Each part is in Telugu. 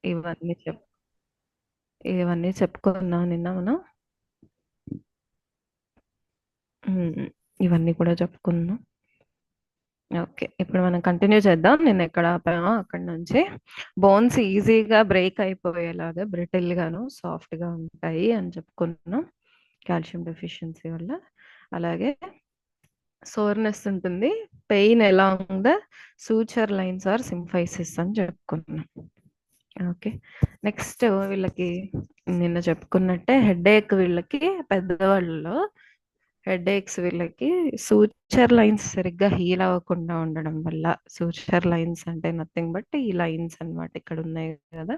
ఇవన్నీ చెప్ ఇవన్నీ చెప్పుకున్నాం నిన్న మనం. ఉమ్, ఇవన్నీ కూడా చెప్పుకున్నాం. ఓకే, ఇప్పుడు మనం కంటిన్యూ చేద్దాం. నేను ఎక్కడ ఆపానో అక్కడ నుంచి. బోన్స్ ఈజీగా బ్రేక్ అయిపోయేలాగా బ్రిటిల్ గాను సాఫ్ట్ గా ఉంటాయి అని చెప్పుకున్నాం కాల్షియం డెఫిషియన్సీ వల్ల. అలాగే సోర్నెస్ ఉంటుంది, pain along the suture lines or symphysis అని చెప్పుకున్నాం. ఓకే, నెక్స్ట్ వీళ్ళకి నిన్న చెప్పుకున్నట్టే హెడేక్. వీళ్ళకి పెద్దవాళ్ళలో హెడేక్స్ వీళ్ళకి సూచర్ లైన్స్ సరిగ్గా హీల్ అవ్వకుండా ఉండడం వల్ల. సూచర్ లైన్స్ అంటే నథింగ్ బట్ ఈ లైన్స్ అన్నమాట, ఇక్కడ ఉన్నాయి కదా,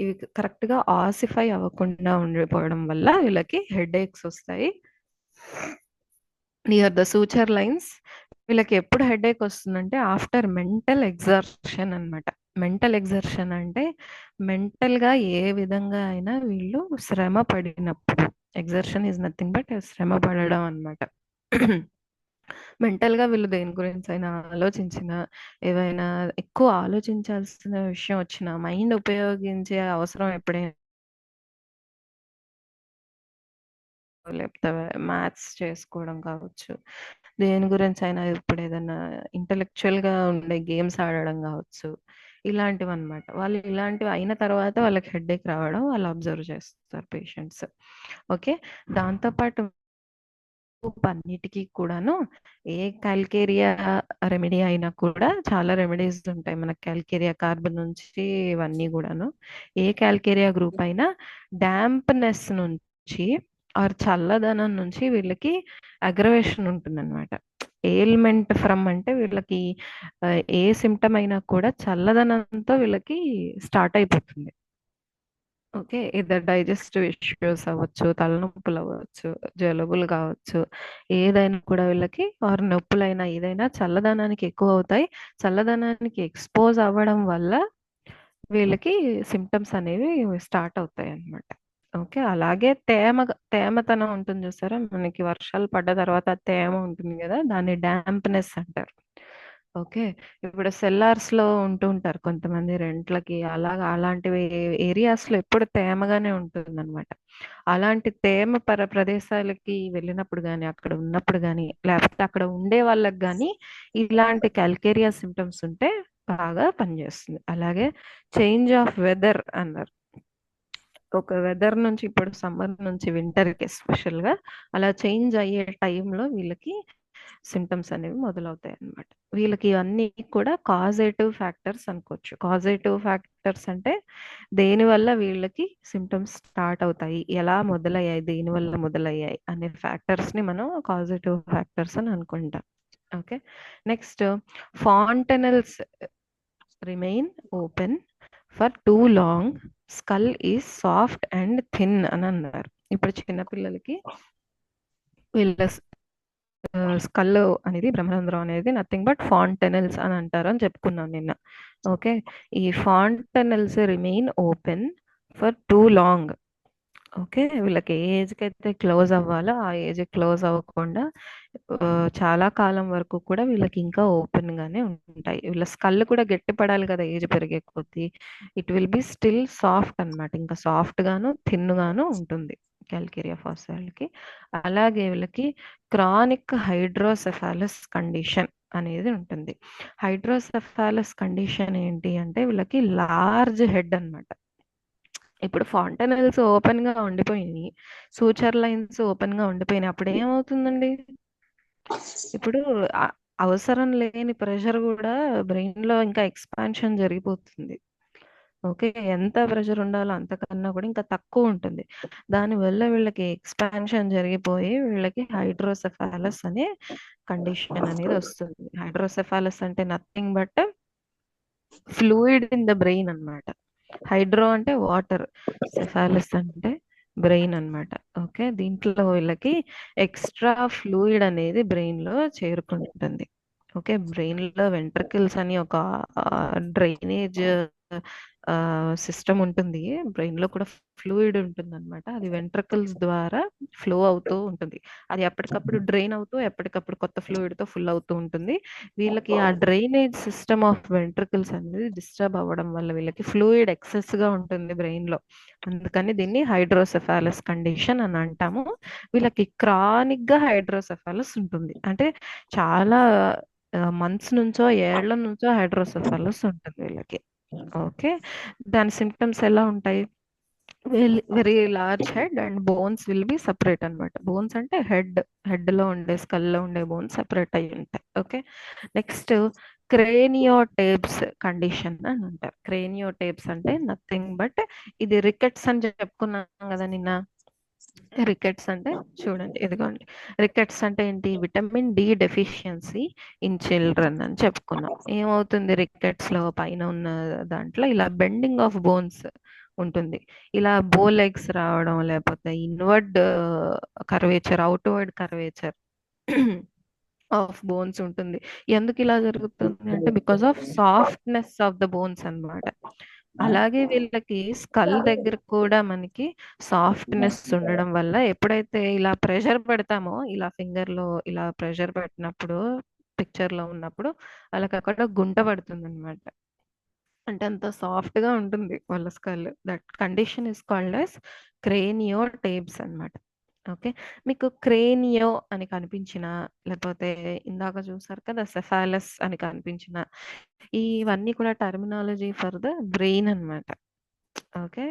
ఇవి కరెక్ట్ గా ఆసిఫై అవ్వకుండా ఉండిపోవడం వల్ల వీళ్ళకి హెడేక్స్ వస్తాయి నియర్ ద సూచర్ లైన్స్. వీళ్ళకి ఎప్పుడు హెడేక్ వస్తుందంటే ఆఫ్టర్ మెంటల్ ఎగ్జర్షన్ అన్నమాట. మెంటల్ ఎగ్జర్షన్ అంటే మెంటల్ గా ఏ విధంగా అయినా వీళ్ళు శ్రమ పడినప్పుడు. ఎగ్జర్షన్ ఈజ్ నథింగ్ బట్ శ్రమ పడడం అన్నమాట. మెంటల్ గా వీళ్ళు దేని గురించి అయినా ఆలోచించిన, ఏవైనా ఎక్కువ ఆలోచించాల్సిన విషయం వచ్చిన, మైండ్ ఉపయోగించే అవసరం ఎప్పుడైనా, లేకపోతే మ్యాథ్స్ చేసుకోవడం కావచ్చు, దేని గురించి అయినా, ఇప్పుడు ఏదైనా ఇంటలెక్చువల్ గా ఉండే గేమ్స్ ఆడడం కావచ్చు, ఇలాంటివి అన్నమాట. వాళ్ళు ఇలాంటివి అయిన తర్వాత వాళ్ళకి హెడేక్ రావడం వాళ్ళు అబ్జర్వ్ చేస్తారు పేషెంట్స్. ఓకే, దాంతోపాటు అన్నిటికీ కూడాను ఏ క్యాల్కేరియా రెమెడీ అయినా కూడా చాలా రెమెడీస్ ఉంటాయి మనకి. క్యాల్కేరియా కార్బన్ నుంచి ఇవన్నీ కూడాను. ఏ క్యాల్కేరియా గ్రూప్ అయినా డాంప్నెస్ నుంచి ఆర్ చల్లదనం నుంచి వీళ్ళకి అగ్రవేషన్ ఉంటుందన్నమాట. ఎయిల్మెంట్ ఫ్రమ్ అంటే వీళ్ళకి ఏ సిమ్టమ్ అయినా కూడా చల్లదనంతో వీళ్ళకి స్టార్ట్ అయిపోతుంది. ఓకే, ఇద్దరు డైజెస్టివ్ ఇష్యూస్ అవ్వచ్చు, తలనొప్పులు అవ్వచ్చు, జలుబులు కావచ్చు, ఏదైనా కూడా వీళ్ళకి ఆరు నొప్పులైనా ఏదైనా చల్లదనానికి ఎక్కువ అవుతాయి. చల్లదనానికి ఎక్స్పోజ్ అవ్వడం వల్ల వీళ్ళకి సిమ్టమ్స్ అనేవి స్టార్ట్ అవుతాయి అన్నమాట. ఓకే, అలాగే తేమతనం ఉంటుంది చూసారా, మనకి వర్షాలు పడ్డ తర్వాత తేమ ఉంటుంది కదా, దాన్ని డాంప్నెస్ అంటారు. ఓకే, ఇప్పుడు సెల్లార్స్ లో ఉంటూ ఉంటారు కొంతమంది రెంట్లకి, అలాగా అలాంటివి ఏరియాస్ లో ఎప్పుడు తేమగానే ఉంటుంది అనమాట. అలాంటి తేమ ప్రదేశాలకి వెళ్ళినప్పుడు కానీ, అక్కడ ఉన్నప్పుడు కానీ, లేకపోతే అక్కడ ఉండే వాళ్ళకి కానీ ఇలాంటి క్యాల్కేరియా సిమ్టమ్స్ ఉంటే బాగా పనిచేస్తుంది. అలాగే చేంజ్ ఆఫ్ వెదర్ అన్నారు. ఒక వెదర్ నుంచి ఇప్పుడు సమ్మర్ నుంచి వింటర్ కి ఎస్పెషల్ గా అలా చేంజ్ అయ్యే టైంలో వీళ్ళకి సిమ్టమ్స్ అనేవి మొదలవుతాయి అన్నమాట. వీళ్ళకి ఇవన్నీ కూడా కాజేటివ్ ఫ్యాక్టర్స్ అనుకోవచ్చు. కాజేటివ్ ఫ్యాక్టర్స్ అంటే దేని వల్ల వీళ్ళకి సిమ్టమ్స్ స్టార్ట్ అవుతాయి, ఎలా మొదలయ్యాయి, దేని వల్ల మొదలయ్యాయి అనే ఫ్యాక్టర్స్ ని మనం కాజేటివ్ ఫ్యాక్టర్స్ అని అనుకుంటాం. Okay, next fontanelles remain open for too long, skull is soft and thin అని అన్నారు. ఇప్పుడు చిన్నపిల్లలకి వీళ్ళ స్కల్ అనేది, బ్రహ్మరంధ్రం అనేది నథింగ్ బట్ ఫాంటనల్స్ అని అంటారు అని చెప్పుకున్నాం నిన్న. ఓకే, ఈ fontanelles remain open for too long. Okay, వీళ్ళకి ఏ ఏజ్కి అయితే క్లోజ్ అవ్వాలో ఆ ఏజ్ క్లోజ్ అవ్వకుండా చాలా కాలం వరకు కూడా వీళ్ళకి ఇంకా ఓపెన్ గానే ఉంటాయి. వీళ్ళ స్కల్ కూడా గట్టిపడాలి కదా ఏజ్ పెరిగే కొద్దీ. It will be still soft అన్నమాట, ఇంకా సాఫ్ట్ గాను థిన్ గాను ఉంటుంది క్యాల్కేరియా ఫాసియాలకి. అలాగే వీళ్ళకి క్రానిక్ హైడ్రోసెఫాలస్ కండిషన్ అనేది ఉంటుంది. హైడ్రోసెఫాలస్ కండిషన్ ఏంటి అంటే వీళ్ళకి లార్జ్ హెడ్ అన్నమాట. ఇప్పుడు ఫాంటనల్స్ ఓపెన్ గా ఉండిపోయినాయి, సూచర్ లైన్స్ ఓపెన్ గా ఉండిపోయినాయి, అప్పుడు ఏమవుతుందండి? ఇప్పుడు అవసరం లేని ప్రెషర్ కూడా బ్రెయిన్ లో ఇంకా ఎక్స్పాన్షన్ జరిగిపోతుంది. ఓకే, ఎంత ప్రెషర్ ఉండాలో అంతకన్నా కూడా ఇంకా తక్కువ ఉంటుంది. దానివల్ల వీళ్ళకి ఎక్స్పాన్షన్ జరిగిపోయి వీళ్ళకి హైడ్రోసెఫాలస్ అనే కండిషన్ అనేది వస్తుంది. హైడ్రోసెఫాలస్ అంటే nothing but fluid in the brain అన్నమాట. హైడ్రో అంటే వాటర్, సెఫాలస్ అంటే బ్రెయిన్ అన్నమాట. ఓకే, దీంట్లో వీళ్ళకి ఎక్స్ట్రా ఫ్లూయిడ్ అనేది బ్రెయిన్ లో చేరుకుంటుంది. ఓకే, బ్రెయిన్ లో వెంట్రికల్స్ అని ఒక డ్రైనేజ్ సిస్టమ్ ఉంటుంది. బ్రెయిన్‌లో కూడా ఫ్లూయిడ్ ఉంటుందనమాట. అది వెంట్రికల్స్ ద్వారా ఫ్లో అవుతూ ఉంటుంది. అది ఎప్పటికప్పుడు డ్రైన్ అవుతూ, ఎప్పటికప్పుడు కొత్త ఫ్లూయిడ్‌తో ఫుల్ అవుతూ ఉంటుంది. వీళ్ళకి ఆ డ్రైనేజ్ సిస్టమ్ ఆఫ్ వెంట్రికల్స్ అనేది డిస్టర్బ్ అవ్వడం వల్ల వీళ్ళకి ఫ్లూయిడ్ ఎక్సెస్‌గా ఉంటుంది బ్రెయిన్‌లో. అందుకని దీన్ని హైడ్రోసెఫాలస్ కండిషన్ అని అంటాము. వీళ్ళకి క్రానిక్‌గా హైడ్రోసెఫాలస్ ఉంటుంది. అంటే చాలా మంత్స్ నుంచో, ఏళ్ల నుంచో హైడ్రోసెఫాలస్ ఉంటుంది వీళ్ళకి. ఓకే. దాని సింప్టమ్స్ ఎలా ఉంటాయి? Very large head and bones will be separate అనమాట. బోన్స్ అంటే హెడ్‌లో ఉండే, స్కల్‌లో ఉండే బోన్స్ సెపరేట్ అయ్యి ఉంటాయి. ఓకే. నెక్స్ట్ క్రేనియోటేప్స్ కండిషన్ అని అంటారు. క్రేనియోటేప్స్ అంటే నథింగ్ బట్ ఇది రికెట్స్ అని చెప్పుకున్నాం కదా నిన్న. రికెట్స్ అంటే చూడండి, ఇదిగోండి. రికెట్స్ అంటే ఏంటి? Vitamin D deficiency in children అని చెప్పుకున్నాం. ఏమవుతుంది రికెట్స్ లో? పైన ఉన్న దాంట్లో ఇలా బెండింగ్ ఆఫ్ బోన్స్ ఉంటుంది. ఇలా బో లెగ్స్ రావడం, లేకపోతే inward curvature, outward curvature of bones ఉంటుంది. ఎందుకు ఇలా జరుగుతుంది అంటే because of softness of the bones అన్నమాట. అలాగే వీళ్ళకి స్కల్ దగ్గర కూడా మనకి సాఫ్ట్నెస్ ఉండడం వల్ల ఎప్పుడైతే ఇలా ప్రెషర్ పెడతామో, ఇలా ఫింగర్ లో ఇలా ప్రెషర్ పెట్టినప్పుడు, పిక్చర్ లో ఉన్నప్పుడు వాళ్ళకి అక్కడ గుంట పడుతుంది అనమాట. అంటే అంత సాఫ్ట్ గా ఉంటుంది వాళ్ళ skull. That condition is called as craniotabes అన్నమాట. ఓకే. మీకు క్రేనియో అని కనిపించిన, లేకపోతే ఇందాక చూసారు కదా సెఫాలస్ అని కనిపించిన, ఇవన్నీ కూడా టర్మినాలజీ ఫర్ ద బ్రెయిన్ అన్నమాట. ఓకే.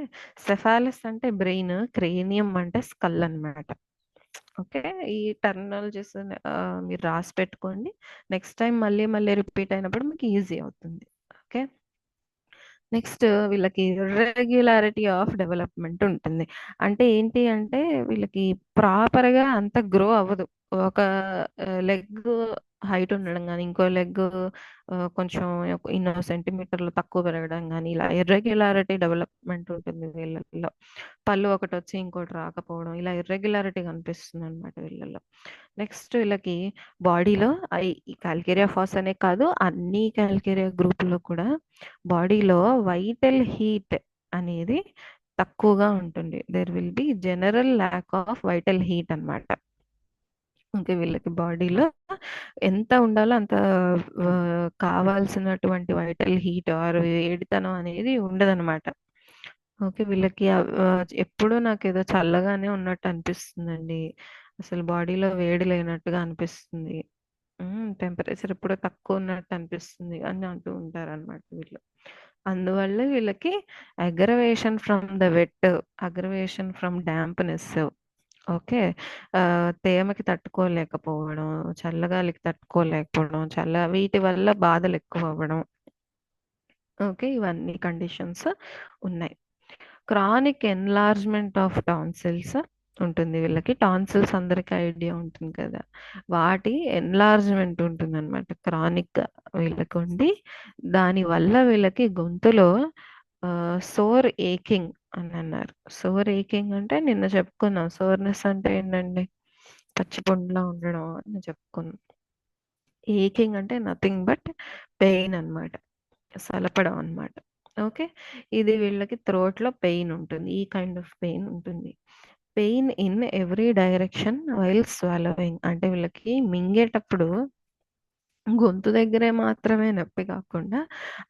సెఫాలస్ అంటే బ్రెయిన్, క్రేనియం అంటే స్కల్ అన్నమాట. ఓకే. ఈ టర్మినాలజీస్ మీరు రాసి పెట్టుకోండి. నెక్స్ట్ టైం మళ్ళీ మళ్ళీ రిపీట్ అయినప్పుడు మీకు ఈజీ అవుతుంది. ఓకే. నెక్స్ట్ వీళ్ళకి ఇర్రెగ్యులారిటీ ఆఫ్ డెవలప్మెంట్ ఉంటుంది. అంటే ఏంటి అంటే వీళ్ళకి ప్రాపర్‌గా అంత గ్రో అవ్వదు. ఒక లెగ్ హైట్ ఉండడం గాని, ఇంకో లెగ్ కొంచెం ఇన్నో సెంటీమీటర్లు తక్కువ పెరగడం గాని, ఇలా ఇర్రెగ్యులారిటీ డెవలప్మెంట్ ఉంటుంది వీళ్ళలో. పళ్ళు ఒకటొచ్చి ఇంకోటి రాకపోవడం, ఇలా ఇర్రెగ్యులారిటీ కనిపిస్తుందనమాట వీళ్ళలో. నెక్స్ట్ వీళ్ళకి బాడీలో ఈ కాల్కేరియా ఫాస్ అనే కాదు, అన్ని కాల్కేరియా గ్రూపులో కూడా బాడీలో వైటల్ హీట్ అనేది తక్కువగా ఉంటుంది. There will be general lack of vital heat అన్నమాట. ఇంకా వీళ్ళకి బాడీలో ఎంత ఉండాలో అంత కావాల్సినటువంటి వైటల్ హీట్ ఆర్ వేడితనం అనేది ఉండదన్నమాట. ఓకే. వీళ్ళకి ఎప్పుడూ నాకేదో చల్లగానే ఉన్నట్టు అనిపిస్తుందండి. అసలు బాడీలో వేడి లేనట్టుగా అనిపిస్తుంది. టెంపరేచర్ ఎప్పుడో తక్కువ ఉన్నట్టు అనిపిస్తుంది అని అంటూ ఉంటారనమాట వీళ్ళు. అందువల్ల వీళ్ళకి aggravation from the wet, aggravation from dampness. Okay. తేమకి తట్టుకోలేకపోవడం, చల్లగాలికి తట్టుకోలేకపోవడం, వీటి వల్ల బాధలెక్కువ అవ్వడం. ఓకే. ఇవన్నీ కండిషన్స్ ఉన్నాయి. క్రానిక్ ఎన్లార్జ్మెంట్ ఆఫ్ టాన్సిల్స్ ఉంటుంది వీళ్ళకి. టాన్సిల్స్ అందరికి ఐడియా ఉంటుంది కదా! వాటి ఎన్లార్జ్మెంట్ ఉంటుందన్నమాట క్రానిక్‌గా వీళ్ళకి ఉండి, దానివల్ల వీళ్ళకి గొంతులో సోర్ ఏకింగ్ అని అన్నారు. సోర్ ఏకింగ్ అంటే నిన్న చెప్పుకున్నాం. సోర్‌నెస్ అంటే ఏంటండి? పచ్చి పుండులా ఉండడం అని చెప్పుకున్నాం. ఏకింగ్ అంటే నథింగ్ బట్ పెయిన్ అన్నమాట. సలపడం అన్నమాట. ఓకే. ఇది వీళ్ళకి థ్రోట్‌లో పెయిన్ ఉంటుంది. ఈ కైండ్ ఆఫ్ పెయిన్ ఉంటుంది. Pain in every direction while swallowing అంటే వీళ్ళకి మింగేటప్పుడు గొంతు దగ్గరే మాత్రమే నొప్పి కాకుండా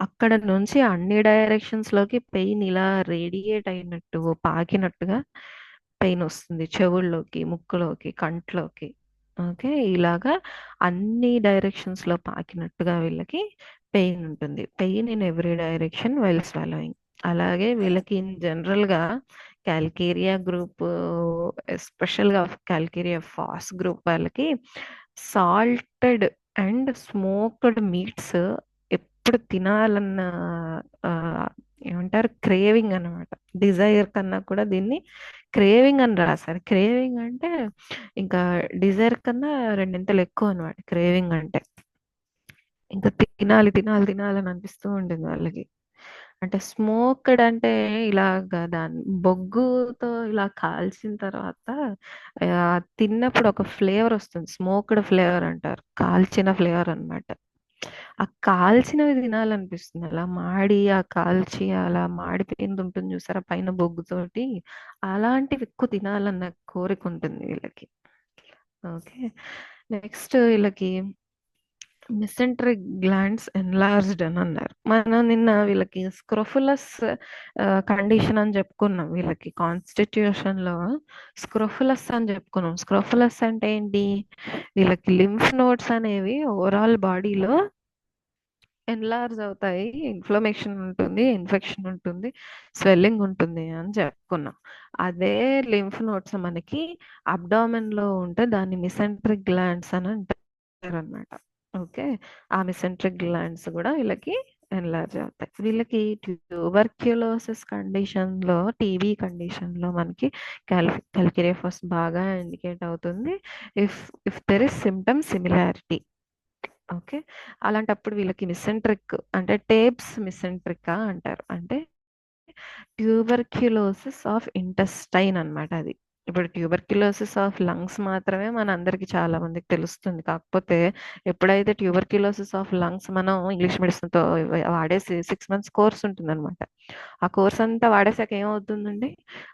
అక్కడ నుంచి అన్ని డైరెక్షన్స్ లోకి పెయిన్ ఇలా రేడియేట్ అయినట్టు, పాకినట్టుగా పెయిన్ వస్తుంది. చెవుల్లోకి, ముక్కులోకి, కంట్లోకి. ఓకే. ఇలాగా అన్ని డైరెక్షన్స్ లో పాకినట్టుగా వీళ్ళకి పెయిన్ ఉంటుంది. Pain in every direction while swallowing. అలాగే వీళ్ళకి ఇన్ జనరల్ గా కాల్కేరియా గ్రూప్, ఎస్పెషల్ గా కాల్కేరియా ఫాస్ గ్రూప్ వాళ్ళకి సాల్టెడ్ అండ్ స్మోక్డ్ మీట్స్ ఎప్పుడు తినాలన్న ఆ, ఏమంటారు, క్రేవింగ్ అన్నమాట. డిజైర్ కన్నా కూడా దీన్ని క్రేవింగ్ అని రాశారు. క్రేవింగ్ అంటే ఇంకా డిజైర్ కన్నా రెండింతలు ఎక్కువ అన్నమాట క్రేవింగ్ అంటే. ఇంకా తినాలి తినాలి తినాలని అనిపిస్తూ ఉంటుంది వాళ్ళకి. అంటే స్మోక్డ్ అంటే ఇలాగా దాన్ని బొగ్గుతో ఇలా కాల్చిన తర్వాత తిన్నప్పుడు ఒక ఫ్లేవర్ వస్తుంది. స్మోక్డ్ ఫ్లేవర్ అంటారు. కాల్చిన ఫ్లేవర్ అన్నమాట. ఆ కాల్చినవి తినాలనిపిస్తుంది. అలా మాడి, ఆ కాల్చి అలా మాడిపోయింది ఉంటుంది చూసారా పైన బొగ్గుతోటి, అలాంటివి ఎక్కువ తినాలన్న కోరిక ఉంటుంది వీళ్ళకి. ఓకే. నెక్స్ట్ వీళ్ళకి మెసెంట్రిక్ గ్లాండ్స్ ఎన్లార్జ్డ్ అని అన్నారు. మనం నిన్న వీళ్ళకి స్క్రోఫులస్ కండిషన్ అని చెప్పుకున్నాం. వీళ్ళకి కాన్స్టిట్యూషన్ లో స్క్రోఫులస్ అని చెప్పుకున్నాం. స్క్రోఫులస్ అంటే ఏంటి? వీళ్ళకి లింఫ్ నోడ్స్ అనేవి ఓవరాల్ బాడీలో ఎన్లార్జ్ అవుతాయి, ఇన్ఫ్లమేషన్ ఉంటుంది, ఇన్ఫెక్షన్ ఉంటుంది, స్వెల్లింగ్ ఉంటుంది అని చెప్పుకున్నాం. అదే లింఫ్ నోడ్స్ మనకి అబ్డామెన్ లో ఉంటే దాన్ని మిసెంట్రిక్ గ్లాండ్స్ అని అంటారు అనమాట. ఓకే. ఆ మిసెంట్రిక్ గ్లాండ్స్ కూడా వీళ్ళకి ఎన్లార్జ్ అవుతాయి. వీళ్ళకి ట్యూబర్క్యులోసిస్ కండిషన్ లో, టీబీ కండిషన్ లో మనకి క్యాల్కిరియఫస్ బాగా ఇండికేట్ అవుతుంది if if there is symptom similarity. Okay. అలాంటప్పుడు వీళ్ళకి మిసెంట్రిక్ అంటే టేప్స్ మిసెంట్రికా అంటారు. అంటే ట్యూబర్క్యులోసిస్ ఆఫ్ ఇంటెస్టైన్ అన్నమాట అది. ఇప్పుడు ట్యూబర్క్యులోసిస్ ఆఫ్ లంగ్స్ మాత్రమే మన అందరికి చాలా మందికి తెలుస్తుంది. కాకపోతే ఎప్పుడైతే ట్యూబర్క్యులోసిస్ ఆఫ్ లంగ్స్ మనం ఇంగ్లీష్ మెడిసిన్ తో వాడేసి 6 మంత్స్ కోర్స్ ఉంటుందన్నమాట. ఆ కోర్స్ అంతా వాడేసాక ఏమవుతుందండి?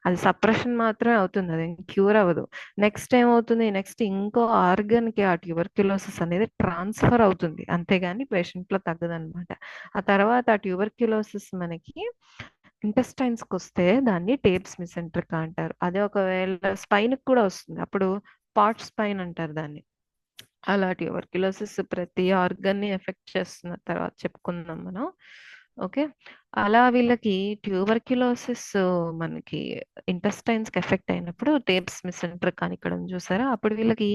అది సప్రెషన్ మాత్రమే అవుతుంది. అది క్యూర్ అవ్వదు. నెక్స్ట్ ఏమవుతుంది? నెక్స్ట్ ఇంకో ఆర్గన్ కి ఆ ట్యూబర్క్యులోసిస్ అనేది ట్రాన్స్ఫర్ అవుతుంది. అంతేగాని పేషెంట్ లో తగ్గదన్నమాట. ఆ తర్వాత ఆ ట్యూబర్క్యులోసిస్ మనకి ఇంటెస్టైన్స్ కి వస్తే దాన్ని టేప్స్ మిసెంట్రికా అంటారు. అదే ఒకవేళ స్పైన్ కూడా వస్తుంది, అప్పుడు పాట్ స్పైన్ అంటారు దాన్ని. అలా ట్యూబర్క్యులోసిస్ ప్రతి ఆర్గన్ ని ఎఫెక్ట్ చేస్తున్న తర్వాత చెప్పుకుందాం మనం. ఓకే. అలా వీళ్ళకి ట్యూబర్క్యులోసిస్ మనకి ఇంటెస్టైన్స్ కి ఎఫెక్ట్ అయినప్పుడు టేప్స్ మిసెంట్రిక్ అని ఇక్కడ ఉంది చూసారా, అప్పుడు వీళ్ళకి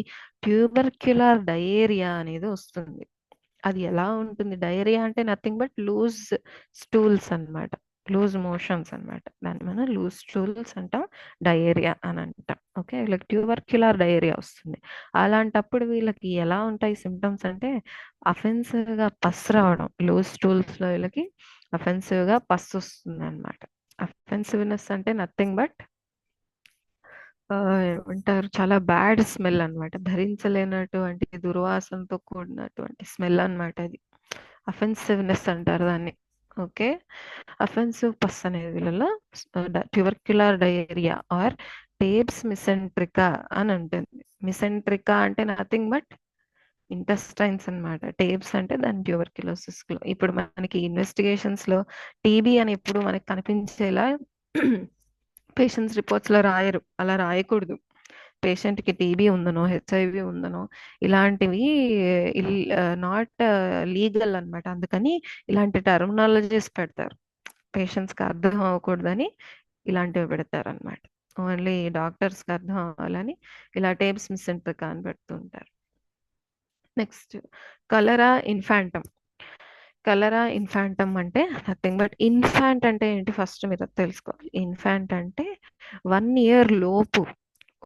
ట్యూబర్క్యులర్ డయేరియా అనేది వస్తుంది. అది ఎలా ఉంటుంది? డయేరియా అంటే నథింగ్ బట్ లూజ్ స్టూల్స్ అన్నమాట, లూజ్ మోషన్స్ అన్నమాట. దాన్ని మనం లూజ్ స్టూల్స్ అంటాం, డయేరియా అని అంటాం. ఓకే. వీళ్ళకి ట్యూబర్క్యులర్ డయేరియా వస్తుంది. అలాంటప్పుడు వీళ్ళకి ఎలా ఉంటాయి సిమ్టమ్స్ అంటే అఫెన్సివ్ గా పస్ రావడం. లూజ్ స్టూల్స్ లో వీళ్ళకి అఫెన్సివ్ గా పస్ వస్తుంది అనమాట. అఫెన్సివ్నెస్ అంటే నథింగ్ బట్ ఏమంటారు, చాలా బ్యాడ్ స్మెల్ అన్నమాట. భరించలేనటువంటి దుర్వాసనతో కూడినటువంటి స్మెల్ అన్నమాట అది. అఫెన్సివ్నెస్ అంటారు దాన్ని. ఓకే. అఫెన్సివ్ పస్ అనేది వీళ్ళలో ట్యూబర్క్యులర్ డయేరియా ఆర్ టేప్స్ మిసెంట్రికా అని ఉంటుంది. మిసెంట్రికా అంటే నథింగ్ బట్ ఇంటెస్టైన్స్ అన్నమాట. టేప్స్ అంటే దాని ట్యూబర్క్యులోసిస్ లో. ఇప్పుడు మనకి ఇన్వెస్టిగేషన్స్ లో టీబీ అని ఎప్పుడు మనకి కనిపించేలా పేషెంట్స్ రిపోర్ట్స్ లో రాయరు, అలా రాయకూడదు. పేషెంట్ కి టీబీ ఉందనో, హెచ్ఐవి ఉందనో, ఇలాంటివి నాట్ లీగల్ అన్నమాట. అందుకని ఇలాంటి టర్మినాలజీస్ పెడతారు. పేషెంట్స్ కి అర్థం అవ్వకూడదని ఇలాంటివి పెడతారు అనమాట. ఓన్లీ డాక్టర్స్ కి అర్థం అవ్వాలని ఇలా టేప్స్ మిసెంట్రికా అని పెడుతుంటారు. నెక్స్ట్ కలరా ఇన్ఫాంటమ్. కలరా ఇన్ఫాంటమ్ అంటే నథింగ్ బట్, ఇన్ఫాంట్ అంటే ఏంటి ఫస్ట్ మీరు తెలుసుకోవాలి. ఇన్ఫాంట్ అంటే 1 ఇయర్ లోపు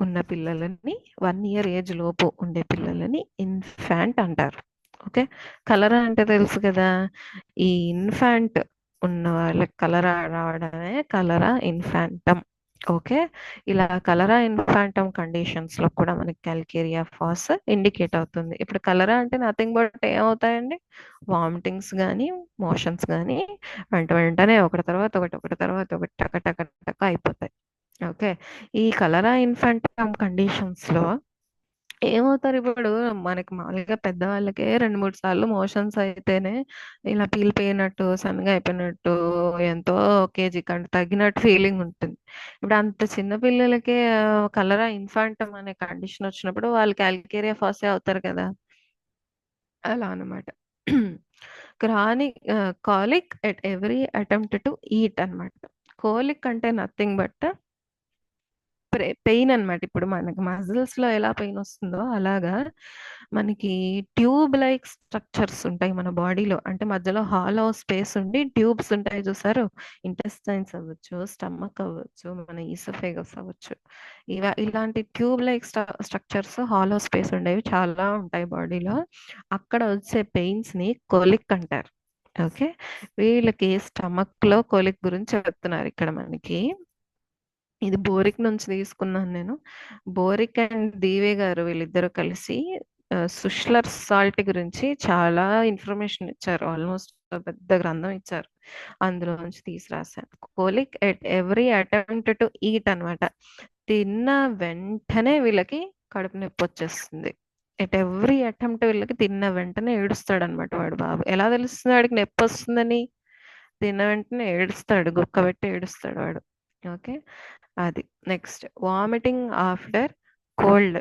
ఉన్న పిల్లలని, 1 ఇయర్ ఏజ్ లోపు ఉండే పిల్లలని ఇన్ఫాంట్ అంటారు. ఓకే. కలరా అంటే తెలుసు కదా, ఈ ఇన్ఫాంట్ ఉన్న వాళ్ళకి కలరా రావడమే కలరా ఇన్ఫాంటమ్. ఓకే. ఇలా కలరా ఇన్ఫాంటమ్ కండిషన్స్ లో కూడా మనకి క్యాల్కేరియా ఫాస్ ఇండికేట్ అవుతుంది. ఇప్పుడు కలరా అంటే నథింగ్ బట్ ఏమవుతాయండి? వామిటింగ్స్ కానీ, మోషన్స్ కానీ వెంట వెంటనే ఒకటి తర్వాత ఒకటి, ఒకటి తర్వాత ఒకటి, టక టక టక అయిపోతాయి. ఓకే. ఈ కలరా ఇన్ఫాంటమ్ కండిషన్స్ లో ఏమవుతారు? ఇప్పుడు మనకి మామూలుగా పెద్దవాళ్ళకే 2-3 సార్లు మోషన్స్ అయితేనే ఇలా పీలిపోయినట్టు, సన్నగా అయిపోయినట్టు, ఎంతో కేజీ కంటే తగ్గినట్టు ఫీలింగ్ ఉంటుంది. ఇప్పుడు అంత చిన్న పిల్లలకే కలరా ఇన్ఫాంటమ్ అనే కండిషన్ వచ్చినప్పుడు వాళ్ళు క్యాల్కేరియా ఫాసే అవుతారు కదా. అలా అనమాట. Chronic colic at every attempt to eat అన్నమాట. కోలిక్ అంటే నథింగ్ బట్ పెయిన్ అన్నమాట. ఇప్పుడు మనకి మజిల్స్ లో ఎలా పెయిన్ వస్తుందో అలాగా మనకి ట్యూబ్ లైక్ స్ట్రక్చర్స్ ఉంటాయి మన బాడీలో. అంటే మధ్యలో హాలో స్పేస్ ఉండి ట్యూబ్స్ ఉంటాయి చూసారు. ఇంటెస్టైన్స్ అవ్వచ్చు, స్టమక్ అవ్వచ్చు, మన ఈసోఫేగస్ అవ్వచ్చు. ఇలాంటి tube like structures, hollow space ఉండేవి చాలా ఉంటాయి బాడీలో. అక్కడ వచ్చే పెయిన్స్ ని కోలిక్ అంటారు. ఓకే. వీళ్ళకి స్టమక్ లో కోలిక్ గురించి చెప్తున్నారు ఇక్కడ మనకి. ఇది బోరిక్ నుంచి తీసుకున్నాను నేను. బోరిక్ అండ్ దీవే గారు వీళ్ళిద్దరూ కలిసి సుష్లర్ సాల్ట్ గురించి చాలా ఇన్ఫర్మేషన్ ఇచ్చారు. ఆల్మోస్ట్ పెద్ద గ్రంథం ఇచ్చారు. అందులో నుంచి తీసి రాశాను. Colic at every attempt to eat అన్నమాట. తిన్న వెంటనే వీళ్ళకి కడుపు నొప్పి వచ్చేస్తుంది. ఎట్ ఎవ్రీ అటెంప్ట్ వీళ్ళకి తిన్న వెంటనే ఏడుస్తాడు అనమాట వాడు బాబు. ఎలా తెలుస్తుంది వాడికి నొప్పి వస్తుందని? తిన్న వెంటనే ఏడుస్తాడు, గుక్కబెట్టి ఏడుస్తాడు వాడు. ఓకే, అది. Next, vomiting after cold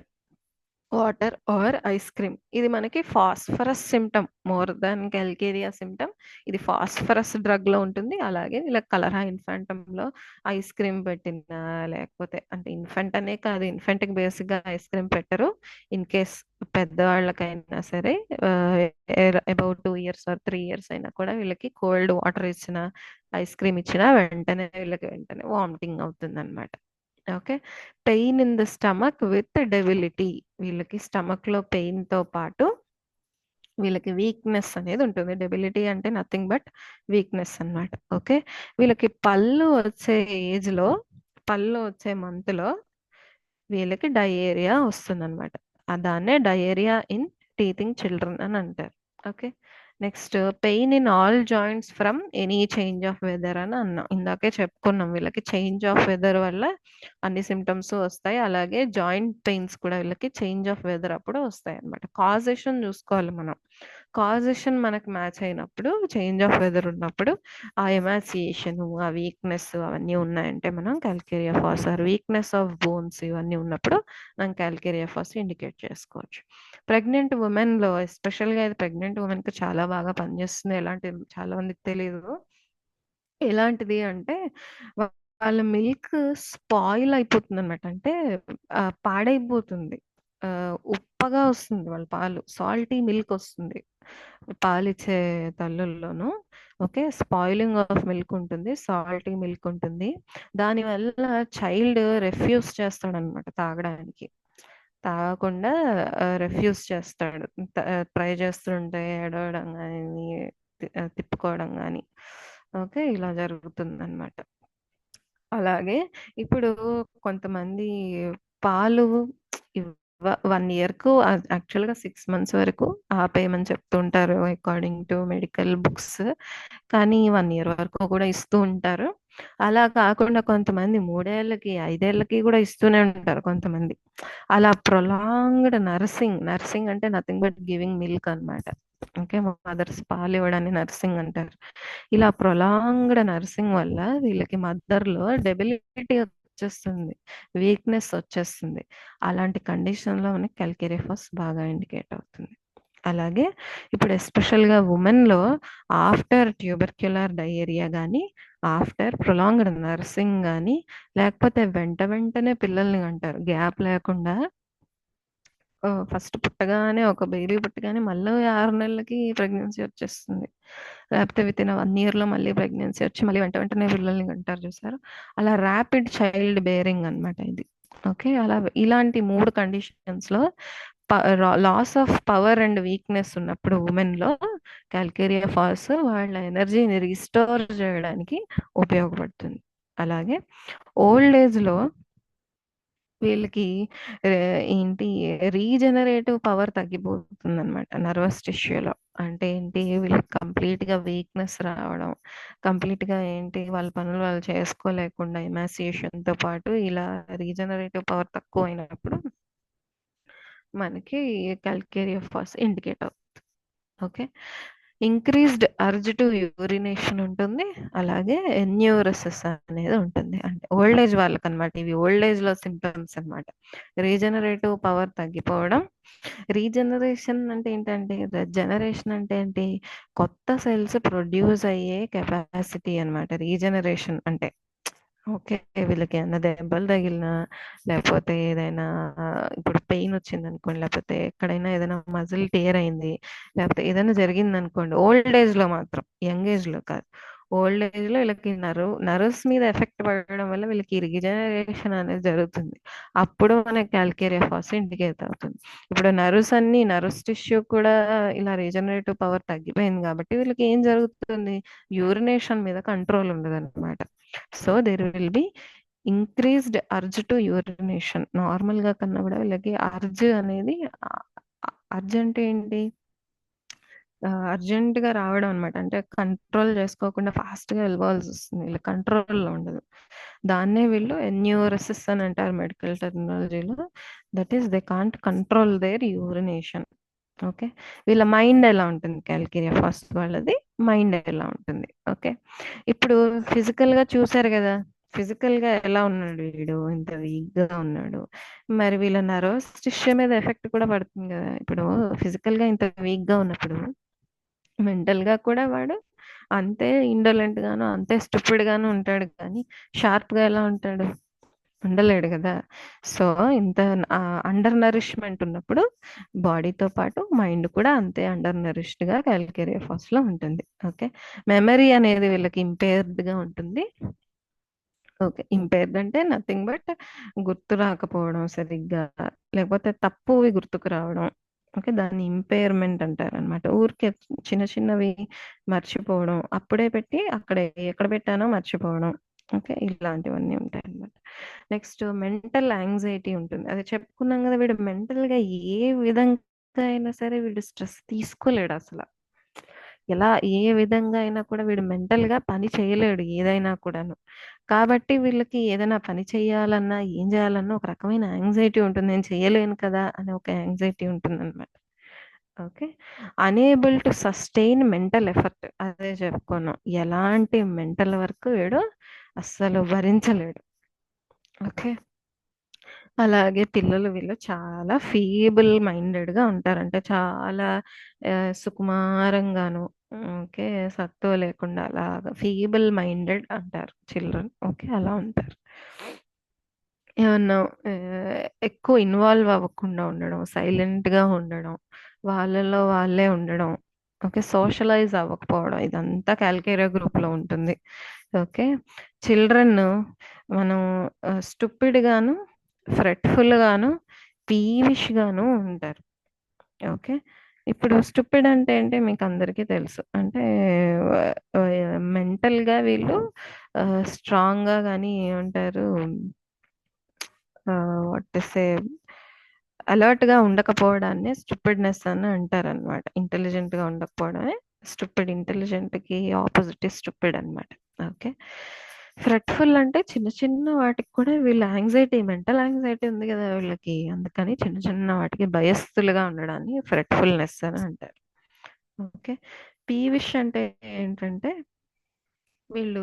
water or ice cream. ఇది మనకి phosphorus symptom more than calcarea symptom. ఇది ఫాస్ఫరస్ డ్రగ్ లో ఉంటుంది. అలాగే ఇలా కలరా ఇన్ఫాంటమ్ లో ఐస్ క్రీమ్ పెట్టిన, లేకపోతే అంటే ఇన్ఫెంట్ అనే కాదు, ఇన్ఫెంట్ కి బేసిక్ గా ఐస్ క్రీమ్ పెట్టరు. ఇన్ కేస్ పెద్దవాళ్ళకైనా సరే అబౌట్ 2 years ఆర్ 3 years అయినా కూడా వీళ్ళకి కోల్డ్ వాటర్ ఇచ్చిన, ఐస్ క్రీమ్ ఇచ్చిన వెంటనే వీళ్ళకి వెంటనే వామిటింగ్ అవుతుంది అనమాట. Okay, pain in the stomach with debility. వీళ్ళకి స్టమక్ లో పెయిన్ తో పాటు వీళ్ళకి వీక్నెస్ అనేది ఉంటుంది. డెబిలిటీ అంటే నథింగ్ బట్ వీక్నెస్ అన్నమాట. ఓకే, వీళ్ళకి పళ్ళు వచ్చే ఏజ్ లో, పళ్ళు వచ్చే మంత్ లో వీళ్ళకి డయేరియా వస్తుంది అనమాట. దాన్నే డయేరియా ఇన్ టీతింగ్ చిల్డ్రన్ అని అంటారు. Okay, next, pain in all joints from any change of weather అని అన్నాం. ఇందాకే చెప్పుకున్నాం, వీళ్ళకి చేంజ్ ఆఫ్ వెదర్ వల్ల అన్ని సిమ్టమ్స్ వస్తాయి. అలాగే జాయింట్ పెయిన్స్ కూడా వీళ్ళకి చేంజ్ ఆఫ్ వెదర్ అప్పుడు వస్తాయి అనమాట. కాజేషన్ చూసుకోవాలి మనం. కాజేషన్ మనకు మ్యాచ్ అయినప్పుడు, చేంజ్ ఆఫ్ వెదర్ ఉన్నప్పుడు, ఆ ఎమాసియేషన్, ఆ వీక్నెస్ అవన్నీ ఉన్నాయంటే మనం calcarea phos or weakness of bones ఇవన్నీ ఉన్నప్పుడు మనం క్యాల్కేరియా ఫాస్ ఇండికేట్ చేసుకోవచ్చు. ప్రెగ్నెంట్ ఉమెన్ లో ఎస్పెషల్గా ఇది ప్రెగ్నెంట్ ఉమెన్ కి చాలా బాగా పనిచేస్తుంది. ఎలాంటి చాలా మందికి తెలియదు. ఎలాంటిది అంటే వాళ్ళ మిల్క్ స్పాయిల్ అయిపోతుంది అనమాట. అంటే పాడైపోతుంది, ఉప్పగా వస్తుంది వాళ్ళ పాలు, సాల్టీ మిల్క్ వస్తుంది పాలిచ్చే తల్లుల్లోనూ. ఓకే, స్పాయిలింగ్ ఆఫ్ మిల్క్ ఉంటుంది, సాల్టీ మిల్క్ ఉంటుంది. దానివల్ల చైల్డ్ రెఫ్యూజ్ చేస్తాడనమాట తాగడానికి. తాగకుండా రెఫ్యూజ్ చేస్తాడు. ట్రై చేస్తుంటే ఏడవడం కానీ తిప్పుకోవడం కానీ. ఓకే, ఇలా జరుగుతుందన్నమాట. అలాగే ఇప్పుడు కొంతమంది పాలు 1 year కు, యాక్చువల్గా 6 months వరకు ఆపేయమని చెప్తుంటారు అకార్డింగ్ టు మెడికల్ బుక్స్. కానీ 1 year వరకు కూడా ఇస్తూ ఉంటారు. అలా కాకుండా కొంతమంది 3 ఏళ్ళకి 5 ఏళ్ళకి కూడా ఇస్తూనే ఉంటారు కొంతమంది. అలా ప్రొలాంగ్డ్ నర్సింగ్, నర్సింగ్ అంటే నథింగ్ బట్ గివింగ్ మిల్క్ అన్నమాట. ఓకే, మదర్స్ పాలు ఇవ్వడాన్ని నర్సింగ్ అంటారు. ఇలా ప్రొలాంగ్డ్ నర్సింగ్ వల్ల వీళ్ళకి మదర్లో డెబిలిటీ వచ్చేస్తుంది, వీక్నెస్ వచ్చేస్తుంది. అలాంటి కండిషన్లో మనకి క్యాల్కేరియా ఫాస్ బాగా ఇండికేట్ అవుతుంది. అలాగే ఇప్పుడు ఎస్పెషల్గా ఉమెన్లో ఆఫ్టర్ ట్యూబర్క్యులర్ డయేరియా కానీ, ఆఫ్టర్ ప్రొలాంగ్డ్ నర్సింగ్ కానీ, లేకపోతే వెంట వెంటనే పిల్లల్ని అంటారు గ్యాప్ లేకుండా, ఫస్ట్ పుట్టగానే ఒక బేబీ పుట్టగానే మళ్ళీ 6 నెలలకి ప్రెగ్నెన్సీ వచ్చేస్తుంది, లేకపోతే విత్ ఇన్ 1 year లో మళ్ళీ ప్రెగ్నెన్సీ వచ్చి మళ్ళీ వెంట వెంటనే పిల్లల్ని అంటారు చూసారు. అలా ర్యాపిడ్ చైల్డ్ బేరింగ్ అనమాట ఇది. ఓకే, అలా ఇలాంటి 3 కండిషన్స్లో loss of power and weakness ఉన్నప్పుడు ఉమెన్లో క్యాల్కేరియా ఫాస్ వాళ్ళ ఎనర్జీని రీస్టోర్ చేయడానికి ఉపయోగపడుతుంది. అలాగే ఓల్డ్ ఏజ్లో వీళ్ళకి ఏంటి రీజనరేటివ్ పవర్ తగ్గిపోతుంది అనమాట నర్వస్ టిష్యూలో. అంటే ఏంటి, వీళ్ళకి కంప్లీట్గా వీక్నెస్ రావడం, కంప్లీట్గా ఏంటి వాళ్ళ పనులు వాళ్ళు చేసుకోలేకుండా ఎమాసియేషన్తో పాటు ఇలా రీజనరేటివ్ పవర్ తక్కువ అయినప్పుడు మనకి క్యాల్కేరియా ఫాస్ ఇండికేట్ అవుతుంది. Okay, increased urge to urination ఉంటుంది. అలాగే ఎన్యూరసిస్ అనేది ఉంటుంది. అంటే ఓల్డ్ ఏజ్ వాళ్ళకి అనమాట. ఇవి ఓల్డ్ ఏజ్ లో సిమ్టమ్స్ అనమాట. రీజనరేటివ్ పవర్ తగ్గిపోవడం. రీజనరేషన్ అంటే ఏంటంటే, జనరేషన్ అంటే ఏంటి, కొత్త సెల్స్ ప్రొడ్యూస్ అయ్యే కెపాసిటీ అనమాట రీజనరేషన్ అంటే. ఓకే, వీళ్ళకి ఏమైనా దెబ్బలు తగిలినా, లేకపోతే ఏదైనా ఇప్పుడు పెయిన్ వచ్చింది అనుకోండి, లేకపోతే ఎక్కడైనా ఏదైనా మజిల్ టేర్ అయింది, లేకపోతే ఏదైనా జరిగింది అనుకోండి, ఓల్డ్ ఏజ్ లో మాత్రం, యంగ్ ఏజ్ లో కాదు, ఓల్డ్ ఏజ్ లో వీళ్ళకి నర్వ్స్ మీద ఎఫెక్ట్ పడడం వల్ల వీళ్ళకి రీజనరేషన్ అనేది జరుగుతుంది. అప్పుడు మనకి క్యాల్కేరియా ఫాస్ ఇండికేట్ అవుతుంది. ఇప్పుడు నర్వ్స్ టిష్యూ కూడా ఇలా రీజనరేటివ్ పవర్ తగ్గిపోయింది కాబట్టి వీళ్ళకి ఏం జరుగుతుంది, యూరినేషన్ మీద కంట్రోల్ ఉండదు అనమాట. So there will be increased urge to urination. Normal గా కన్నా కూడా వీళ్ళకి అర్జ్ అనేది అర్జెంట్ ఏంటి? అర్జెంట్‌గా రావడం అనమాట. అంటే కంట్రోల్ చేసుకోకుండా ఫాస్ట్‌గా వెళ్ళిపోవాల్సొస్తుంది. వీళ్ళ కంట్రోల్‌లో ఉండదు. దాన్నే వీళ్ళు ఎన్యూరెసిస్ అని అంటారు మెడికల్ టెర్మినాలజీలో. That is they can't control their urination. Okay. వీళ్ళ మైండ్ ఎలా ఉంటుంది? క్యాల్కేరియా ఫాస్ట్ వాళ్ళది మైండ్ ఎలా ఉంటుంది? ఓకే. ఇప్పుడు ఫిజికల్‌గా చూసారు గదా! ఫిజికల్‌గా ఎలా ఉన్నాడు వీడు? ఇంత వీక్‌గా ఉన్నాడు. మరి వీళ్ళ నర్వస్ సిస్టమ్ మీద ఎఫెక్ట్ కూడా పడుతుంది గదా! ఇప్పుడు ఫిజికల్‌గా ఇంత వీక్‌గా ఉన్నప్పుడు మెంటల్‌గా కూడా వాడు అంతే ఇండోలెంట్ గాను, అంతే స్టూపిడ్ గాను ఉంటాడు కానీ, షార్ప్‌గా ఎలా ఉంటాడు? ఉండలేడు గదా! సో, ఇంత అండర్ నరిష్‌మెంట్ ఉన్నప్పుడు బాడీతో పాటు మైండ్ కూడా అంతే అండర్ నరిష్డ్‌గా క్యాల్కేరియా ఫాస్ట్‌లో ఉంటుంది. ఓకే. మెమరీ అనేది వీళ్ళకి ఇంపైర్డ్‌గా ఉంటుంది. ఓకే. ఇంపైర్డ్ అంటే నథింగ్ బట్ గుర్తు రాకపోవడం సరిగ్గా, లేకపోతే తప్పువి గుర్తుకు రావడం. ఓకే. దాన్ని ఇంపైర్‌మెంట్ అంటారనమాట. ఊరికే చిన్న చిన్నవి మర్చిపోవడం. అప్పుడే పెట్టి అక్కడే ఎక్కడ పెట్టానో మర్చిపోవడం. ఓకే. ఇలాంటివన్నీ ఉంటాయన్నమాట. నెక్స్ట్ మెంటల్ యాంగ్జైటీ ఉంటుంది. అది చెప్పుకున్నాం గదా! వీడు మెంటల్‌గా ఏ విధంగా అయినా సరే వీడు స్ట్రెస్ తీసుకోలేడసల. ఎలా ఏ విధంగా అయినా కూడా వీడు మెంటల్‌గా పని చేయలేడు ఏదైనా కూడాను. కాబట్టి వీళ్ళకి ఏదైనా పని చేయాలన్నా, ఏం చేయాలన్నా ఒక రకమైన యాంగ్జైటీ ఉంటుంది. నేను చేయలేను కదా! అనే ఒక యాంగ్జైటీ ఉంటుందనమాట. Okay. Unable to sustain mental effort అదే చెప్పుకున్నాం. ఎలాంటి మెంటల్ వర్క్ వీడు అస్సలు భరించలేడు. ఓకే. అలాగే పిల్లలు వీళ్ళు చాలా ఫీబుల్ మైండెడ్‌గా ఉంటారు. అంటే చాలా సుకుమారంగాను ఓకే. సత్తువ లేకుండా అలాగా ఫీబుల్ మైండెడ్ అంటారు చిల్డ్రన్. ఓకే. అలా ఉంటారు. ఏమన్నా ఎక్కువ ఇన్వాల్వ్ అవ్వకుండా ఉండడం, సైలెంట్‌గా ఉండడం, వాళ్ళలో వాళ్ళే ఉండడం, ఓకే. సోషలైజ్ అవ్వకపోవడం ఇదంతా క్యాల్కేరియా గ్రూప్‌లో ఉంటుంది. ఓకే. చిల్డ్రన్ మనం స్టూపిడ్‌గాను, ఫ్రెట్‌ఫుల్‌గాను, పీవిష్‌గాను ఉంటారు. ఓకే. ఇప్పుడు స్టూపిడ్ అంటే ఏంటి మీకందరికీ తెలుసు. అంటే మెంటల్‌గా వీళ్ళు స్ట్రాంగ్‌గా గాని ఏమంటారు వాట్ టు సే అలర్ట్‌గా ఉండకపోవడాన్నే స్టూపిడ్‌నెస్ అని అంటారనమాట. ఇంటెలిజెంట్‌గా ఉండకపోవడమే స్టూపిడ్. ఇంటెలిజెంట్‌కి ఆపోజిట్ స్టూపిడ్ అనమాట. ఓకే. ఫ్రెట్‌ఫుల్ అంటే చిన్న చిన్న వాటికి కూడా వీళ్ళ యాంగ్జైటీ మెంటల్ యాంగ్జైటీ ఉంది గదా! వీళ్ళకి. అందుకని చిన్న చిన్న వాటికి భయస్థులుగా ఉండడాన్ని ఫ్రెట్‌ఫుల్‌నెస్ అని అంటారు. ఓకే. పీవిష్ అంటే ఏంటంటే వీళ్ళు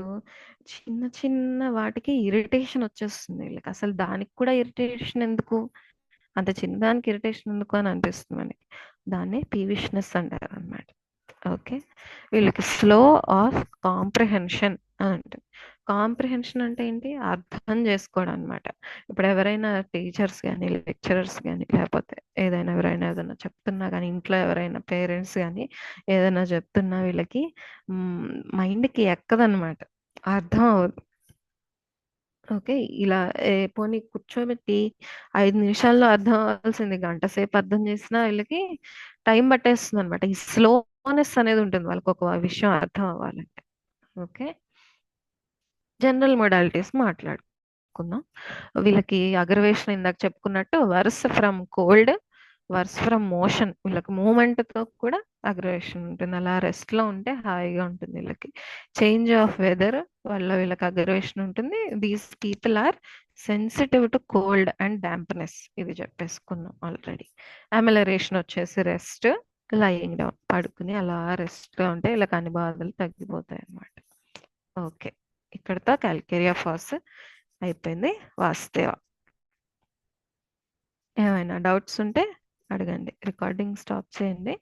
చిన్న చిన్న వాటికి ఇరిటేషన్ వచ్చేస్తుంది వీళ్ళకి. అసలు దానికి కూడా ఇరిటేషన్ ఎందుకు? అంత చిన్నదానికి ఇరిటేషన్ ఎందుకు అని అనిపిస్తుంది మనకి. దాన్నే పీవిష్‌నెస్ అంటారనమాట. ఓకే. వీళ్ళకి స్లో ఆఫ్ కాంప్రిహెన్షన్ అని ఉంటుంది. కాంప్రిహెన్షన్ అంటే ఏంటి? అర్థం చేసుకోవడం అనమాట. ఇప్పుడు ఎవరైనా టీచర్స్ గాని, లెక్చరర్స్ గాని, లేకపోతే ఎవరైనా ఏదైనా చెప్తున్నా గాని, ఇంట్లో ఎవరైనా పేరెంట్స్ గాని ఏదైనా చెప్తున్నా వీళ్ళకి మైండ్‌కి ఎక్కదనమాట. అర్థం అవ్వదు. ఓకే. ఇలా పోనీ కూర్చోబెట్టి 5 నిమిషాల్లో అర్థం అవ్వాల్సింది గంట సేపు అర్థం చేసినా వీళ్ళకి టైం పట్టేస్తుందనమాట. ఈ స్లోనెస్ అనేది ఉంటుంది వాళ్ళకొక విషయం అర్థం అవ్వాలంటే. ఓకే. జనరల్ మొడాలిటీస్ మాట్లాడుకుందాం. వీళ్ళకి అగ్రవేషన్ ఇందాక చెప్పుకున్నట్టు worse from cold, worse from motion. వీళ్ళకి మూవ్‌మెంట్‌తో కూడా అగ్రవేషన్ ఉంటుంది. అలా రెస్ట్‌లో ఉంటే హాయిగా ఉంటుంది వీళ్ళకి. చేంజ్ ఆఫ్ వెదర్ వల్ల వీళ్ళకి అగ్రవేషన్ ఉంటుంది. These people are sensitive to cold and dampness ఇది చెప్పేసుకున్నాం ఆల్రెడీ. అమెలరేషన్ వచ్చేసి రెస్ట్, లయింగ్ డౌన్ పడుకుని అలా రెస్ట్‌గా ఉంటే వీళ్ళకి అన్ని బాధలు తగ్గిపోతాయన్నమాట. ఓకే. ఇక్కడితో క్యాల్కేరియా ఫాస్ అయిపోయింది. వాస్తవ. ఏమైనా డౌట్స్ ఉంటే అడగండి. రికార్డింగ్ స్టాప్ చేయండి.